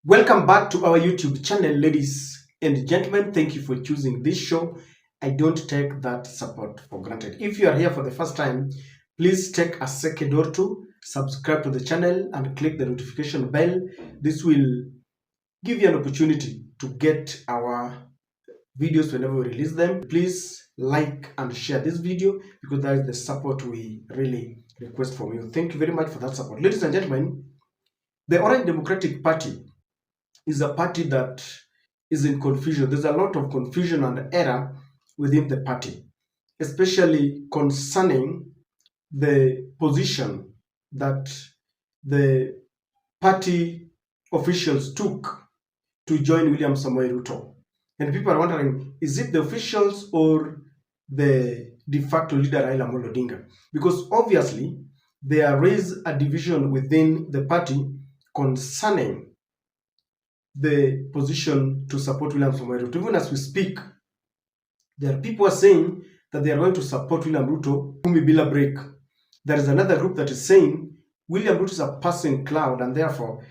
Welcome back to our YouTube channel, ladies and gentlemen. Thank you for choosing this show. I don't take that support for granted. If you are here for the first time, please take a second or two, subscribe to the channel and click the notification bell. This will give you an opportunity to get our videos whenever we release them. Please like and share this video because that is the support we really request from you. Thank you very much for that support. Ladies and gentlemen, the Orange Democratic Party is a party that is in confusion. There's a lot of confusion and error within the party, especially concerning the position that the party officials took to join William Samoei Ruto. And people are wondering, is it the officials or the de facto leader Raila Amolo Odinga? Because obviously there is a division within the party concerning the position to support William Samoei Ruto. Even as we speak, there are people are saying that they are going to support William Ruto kumi bila break. There is another group that is saying William Ruto is a passing cloud and therefore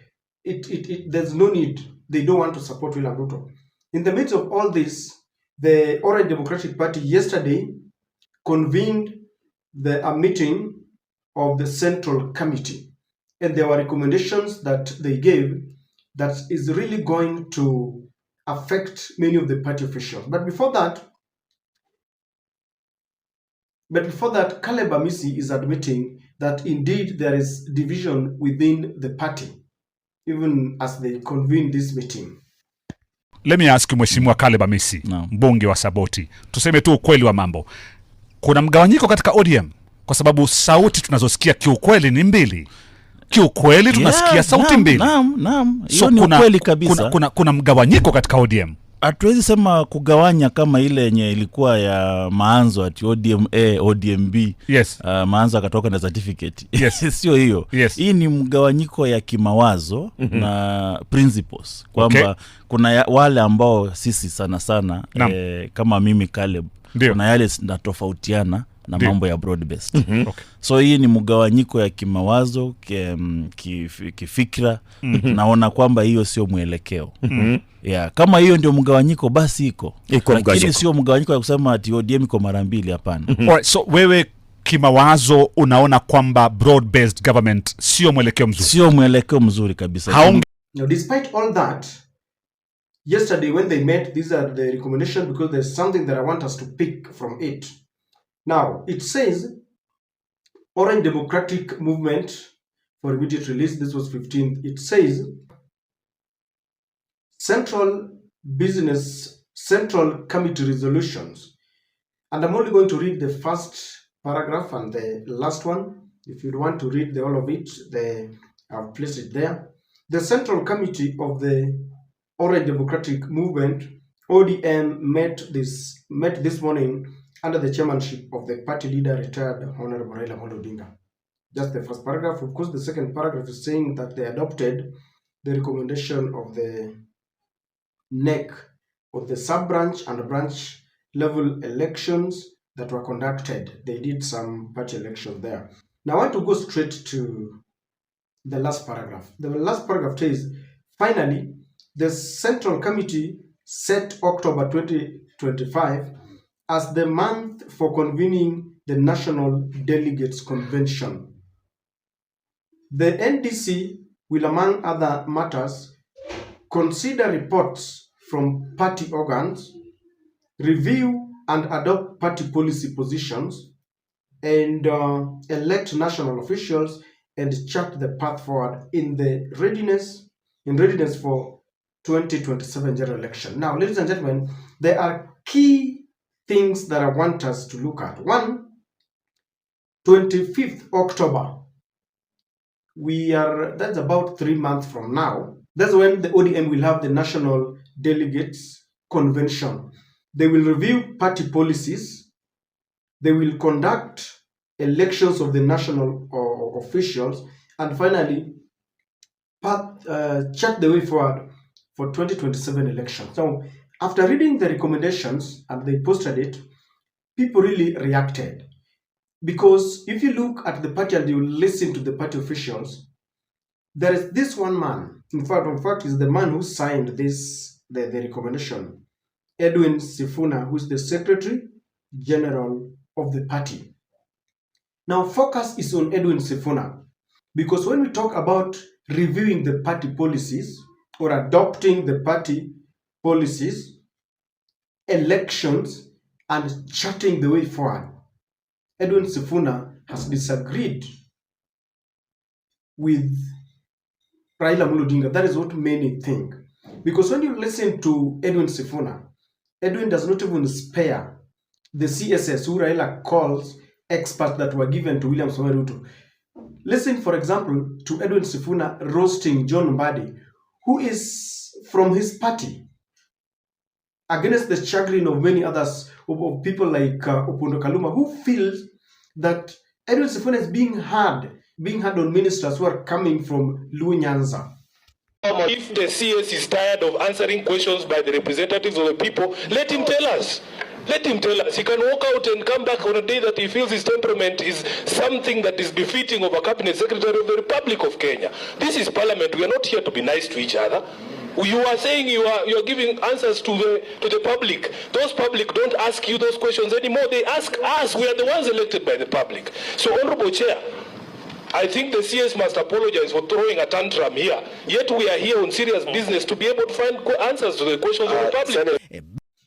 there's no need. They don't want to support William Ruto. In the midst of all this, the Orange Democratic Party yesterday convened a meeting of the Central Committee, and there were recommendations that they gave that is really going to affect many of the party officials. But before that, Caleb Amisi is admitting that indeed there is division within the party, even as they convene this meeting. Let me ask you, Mheshimiwa Caleb Amisi, mbunge wa Saboti. Tuseme tu ukweli wa mambo. Kuna mgawanyiko katika ODM kwa sababu sauti tunazosikia kiukweli ni mbili. Kiukweli tunasikia sauti mbili. Naam. Hiyo ni ukweli kabisa. Kuna mgawanyiko katika ODM. Hatuwezi sema kugawanya kama ile yenye ilikuwa ya maanzo ati ODM A, ODM B. Yes. Maanzo akatoka na certificate. Yes. Sio hiyo. Yes. Hii ni mgawanyiko ya kimawazo na principles. Kwamba kuna wale ambao sisi sana kama mimi Caleb. Kuna yale natofautiana na mambo ya broad based. So hii ni mgawanyiko ya kimawazo, kifikra. Naona kwamba hiyo sio mwelekeo. Kama hiyo ndio mgawanyiko basi iko. Lakini sio mgawanyiko ya kusema ati ODM iko mara mbili, hapana. Alright, so wewe kimawazo unaona kwamba broad based government sio mwelekeo mzuri. Sio mwelekeo mzuri kabisa. Now, despite all that, yesterday when they met, these are the recommendations because there's something that I want us to pick from it. Now, it says, Orange Democratic Movement for immediate release, this was 15th, it says, Central Committee resolutions. And I'm only going to read the first paragraph and the last one. If you want to read all of it, I've placed it there. The Central Committee of the Orange Democratic Movement, ODM, met this morning under the chairmanship of the party leader, retired Honorable Raila Amolo Odinga. Just the first paragraph. Of course, the second paragraph is saying that they adopted the recommendation of the NEC of the sub-branch and branch level elections that were conducted. They did some party elections there. Now, I want to go straight to the last paragraph. The last paragraph says, finally, the Central Committee set October 2025 as the month for convening the National Delegates Convention. The NDC will, among other matters, consider reports from party organs, review and adopt party policy positions, and elect national officials and chart the path forward in readiness for 2027 general election. Now, ladies and gentlemen, there are key things that I want us to look at. 25th October. That's about 3 months from now. That's when the ODM will have the National Delegates Convention. They will review party policies. They will conduct elections of the national officials. And finally, chart the way forward for 2027 elections. So, after reading the recommendations and they posted it, people really reacted. Because if you look at the party and you listen to the party officials, There is this one man, in fact, is the man who signed this, the recommendation, Edwin Sifuna, who is the Secretary General of the party. Now, focus is on Edwin Sifuna, because when we talk about reviewing the party policies or adopting the party policies, elections, and charting the way forward, Edwin Sifuna has disagreed with Raila Amolo Odinga. That is what many think. Because when you listen to Edwin Sifuna, Edwin does not even spare the CSS who Raila calls experts that were given to William Samoei Ruto. Listen, for example, to Edwin Sifuna roasting John Mbadi, who is from his party, against the chagrin of many others, of people like Opondo Kaluma, who feels that Edwin Sifuna is being hard on ministers who are coming from Luo Nyanza. If the CS is tired of answering questions by the representatives of the people, let him tell us. Let him tell us. He can walk out and come back on a day that he feels his temperament is something that is befitting of a cabinet secretary of the Republic of Kenya. This is Parliament. We are not here to be nice to each other. You are saying you are giving answers to the public. Those public don't ask you those questions anymore. They ask us. We are the ones elected by the public. So, Honorable Chair, I think the CS must apologize for throwing a tantrum here. Yet we are here on serious business to be able to find answers to the questions of the public.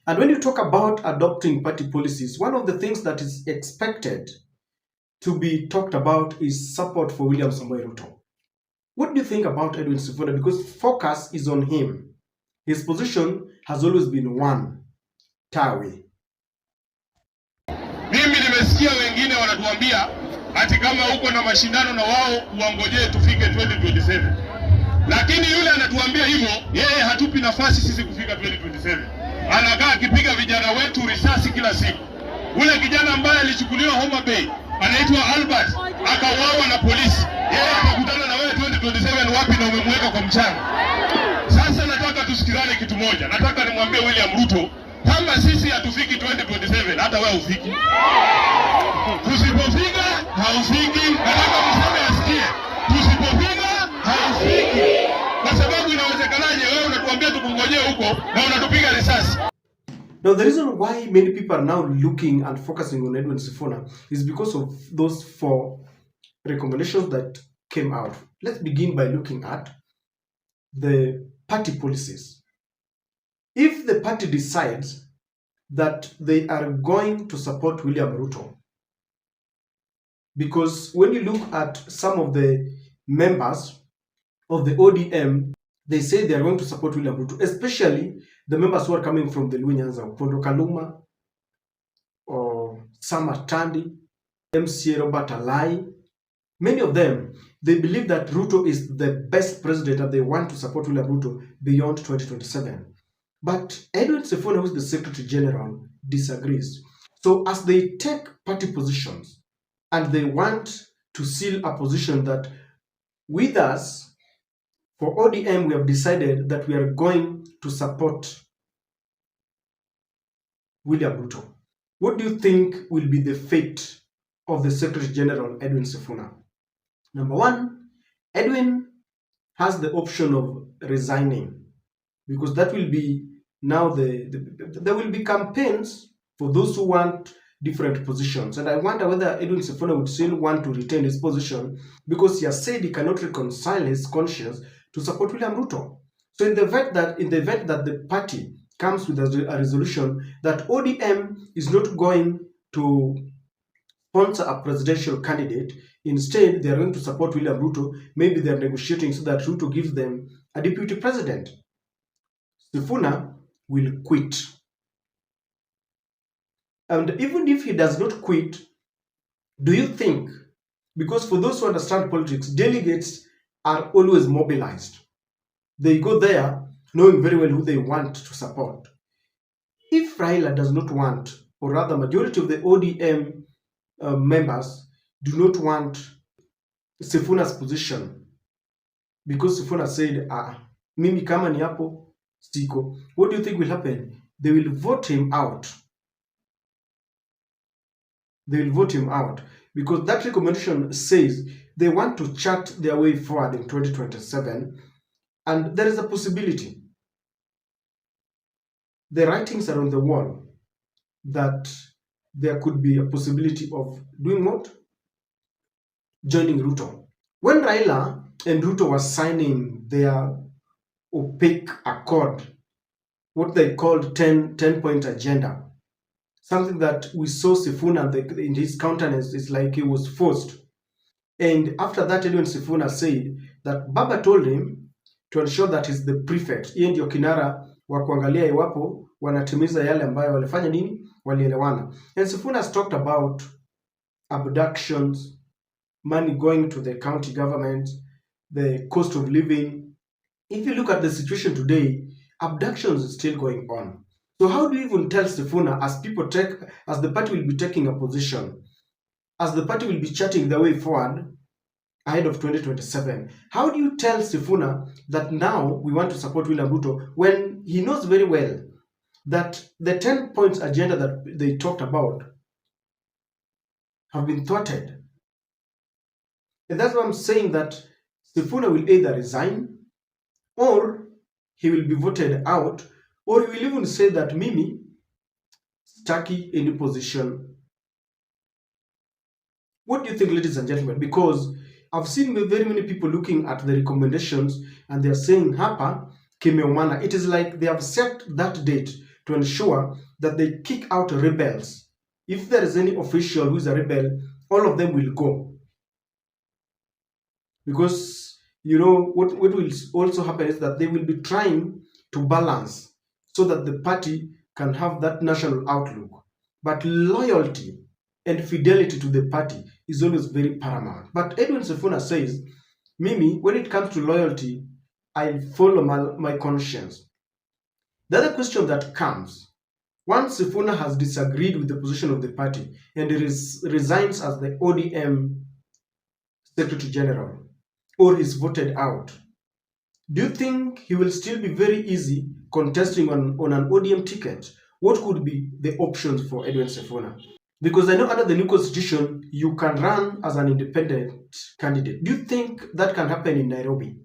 And when you talk about adopting party policies, one of the things that is expected to be talked about is support for William Samoei Ruto. What do you think about Edwin Sifuna? Because focus is on him. His position has always been one, tawe. Mimi nimesikia wengine wanatuambia ati kama uko na mashindano na wao uangojee tufike 2027. Lakini yule anatuambia hivyo, yeye hatupi nafasi sisi kufika 2027. Anakaa akipiga vijana wetu risasi kila siku. Ule kijana ambaye alichukuliwa Homa Bay, anaitwa Albert, akauawa na polisi. Yeye atakutana na wewe 2027 wapi na umemweka kwa mchanga? Sasa nataka tusikizane kitu moja. Nataka nimwambie William Ruto, kama sisi hatufiki 2027, hata wewe ufiki. Tusipofika, haufiki. Nataka mseme asikie. Tusipofika, haufiki. Kwa sababu inawezekanaje wewe unatuambia tukungojee huko na unatupiga risasi? Now, the reason why many people are now looking and focusing on Edwin Sifuna is because of those 4 recommendations that came out. Let's begin by looking at the party policies. If the party decides that they are going to support William Ruto, because when you look at some of the members of the ODM, they say they are going to support William Ruto, especially the members who are coming from the Luo Nyanza, Opondo Kaluma, or Sama Tandi, MCA Robert Alai. Many of them, they believe that Ruto is the best president and they want to support William Ruto beyond 2027. But Edwin Sifuna, who is the Secretary General, disagrees. So as they take party positions and they want to seal a position that with us, for ODM, we have decided that we are going to support William Ruto. What do you think will be the fate of the Secretary General, Edwin Sifuna? Number one, Edwin has the option of resigning, because that will be now there will be campaigns for those who want different positions. And I wonder whether Edwin Sifuna would still want to retain his position, because he has said he cannot reconcile his conscience to support William Ruto. So in the event that the party comes with a resolution that ODM is not going to sponsor a presidential candidate, instead they are going to support William Ruto, maybe they are negotiating so that Ruto gives them a deputy president, Sifuna will quit. And even if he does not quit, do you think, because for those who understand politics, delegates are always mobilized. They go there knowing very well who they want to support. If Raila does not want, or rather majority of the ODM members do not want Sifuna's position, because Sifuna said, mimi kama ni hapo siko, what do you think will happen? They will vote him out. They will vote him out, because that recommendation says they want to chart their way forward in 2027, and there is a possibility. The writings are on the wall that there could be a possibility of doing what? Joining Ruto. When Raila and Ruto were signing their opaque accord, what they called 10-point agenda, something that we saw Sifuna in his countenance is like he was forced. And after that, Edwin Sifuna said that Baba told him to ensure that he's the prefect. Yeye ndio kinara wa kuangalia iwapo wanatimiza yale ambayo walifanya nini, walielewana. And Sifuna has talked about abductions, money going to the county government, the cost of living. If you look at the situation today, abductions is still going on. So how do you even tell Sifuna, as the party will be taking a position, as the party will be charting their way forward ahead of 2027, how do you tell Sifuna that now we want to support William Ruto when he knows very well that the 10 points agenda that they talked about have been thwarted? And that's why I'm saying that Sifuna will either resign, or he will be voted out, or he will even say that Mimi Staki any position. What do you think, ladies and gentlemen? Because I've seen very many people looking at the recommendations and they're saying hapa kimeumana. It is like they have set that date to ensure that they kick out rebels. If there is any official who is a rebel, all of them will go. Because, you know, what will also happen is that they will be trying to balance so that the party can have that national outlook. But loyalty and fidelity to the party is always very paramount. But Edwin Sifuna says, Mimi, when it comes to loyalty, I follow my conscience. The other question that comes, once Sifuna has disagreed with the position of the party and resigns as the ODM Secretary General, or is voted out, do you think he will still be very easy contesting on an ODM ticket? What could be the options for Edwin Sifuna? Because I know under the new constitution, you can run as an independent candidate. Do you think that can happen in Nairobi?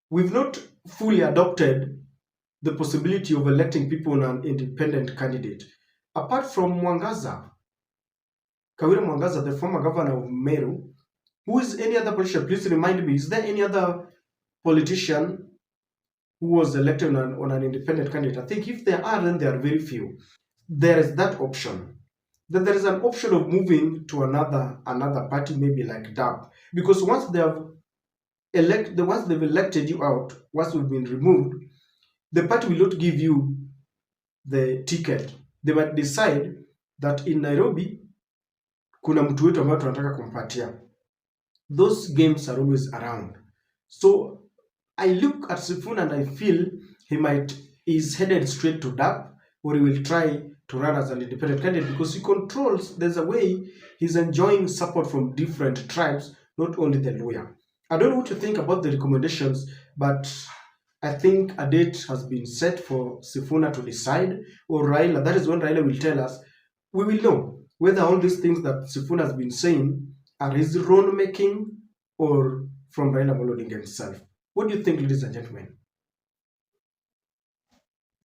We've not fully adopted the possibility of electing people on an independent candidate. Apart from Mwangaza, Kawira Mwangaza, the former governor of Meru, who is any other politician? Please remind me, is there any other politician who was elected on an independent candidate? I think if there are, then there are very few. There is that option. Then there is an option of moving to another party, maybe like DAP. Because once they've elected you out, once you've been removed, the party will not give you the ticket. They might decide that in Nairobi, kuna mtu wetu ambaye tunataka kumpatia. Those games are always around. So I look at Sifuna and I feel he's headed straight to DAP, or he will try to run as an independent candidate because he controls, there's a way he's enjoying support from different tribes, not only the Luhya. I don't know what you think about the recommendations, but I think a date has been set for Sifuna to decide, or Raila. That is when Raila will tell us. We will know whether all these things that Sifuna has been saying are his own making or from Raila Odinga himself. What do you think, ladies and gentlemen?